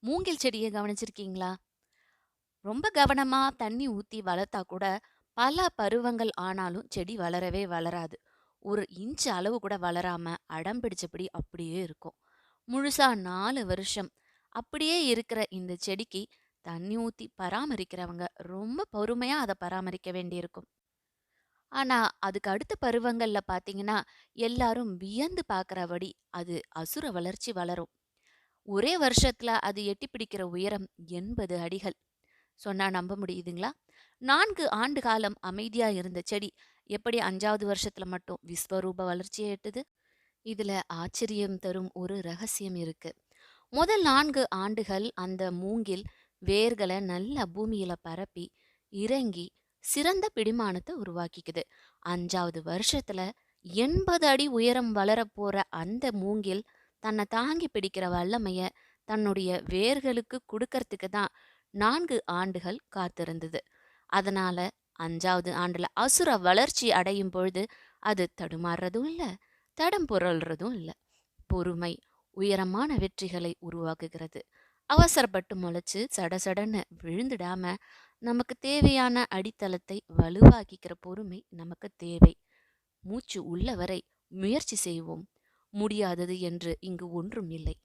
மூங்கில் செடிய கவனிச்சிருக்கீங்களா? ரொம்ப கவனமா தண்ணி ஊத்தி வளர்த்தா கூட பல பருவங்கள் ஆனாலும் செடி வளரவே வளராது. ஒரு இன்ச் அளவு கூட வளராம அடம் பிடிச்சபடி அப்படியே இருக்கும். முழுசா 4 வருஷம் அப்படியே இருக்கிற இந்த செடிக்கு தண்ணி ஊத்தி பராமரிக்கிறவங்க ரொம்ப பொறுமையா அத பராமரிக்க வேண்டியிருக்கும். ஆனா, அதுக்கு அடுத்த பருவங்கள்ல பார்த்தீங்கன்னா, எல்லாரும் வியந்து பார்க்கிறபடி அது அசுர வளர்ச்சி வளரும். ஒரே வருஷத்துல அது எட்டிப் பிடிக்கிற உயரம் 80 அடிகள். சொன்னா நம்ப முடியுதுங்களா? 4 ஆண்டு காலம் அமைதியா இருந்த செடி எப்படி 5வது வருஷத்துல மட்டும் விஸ்வரூப வளர்ச்சியை எட்டுது? இதுல ஆச்சரியம் தரும் ஒரு ரகசியம் இருக்கு. முதல் 4 ஆண்டுகள் அந்த மூங்கில் வேர்கள நல்லா பூமியில பரப்பி, இறங்கி சிறந்த பிடிமானத்த உருவாக்கிக்குது. 5வது வருஷத்துல 80 அடி உயரம் வளரப்போற அந்த மூங்கில் தன்னை தாங்கி பிடிக்கிற வல்லமைய தன்னுடைய வேர்களுக்கு குடுக்கறதுக்கு தான் 4 ஆண்டுகள் காத்திருந்தது. அதனால 5வது ஆண்டுல அசுர வளர்ச்சி அடையும் பொழுது அது தடுமாறுறதும் இல்ல, தடம் புரள்றதும் இல்ல. பொறுமை உயரமான வெற்றிகளை உருவாக்குகிறது. அவசரப்பட்டு முளைச்சு சடசடன்னு விழுந்துடாம நமக்கு தேவையான அடித்தளத்தை வலுவாக்கிக்கிற பொறுமை நமக்கு தேவை. மூச்சு உள்ளவரை முயற்சி செய்வோம். முடியாதது என்று இங்கு ஒன்றும் இல்லை.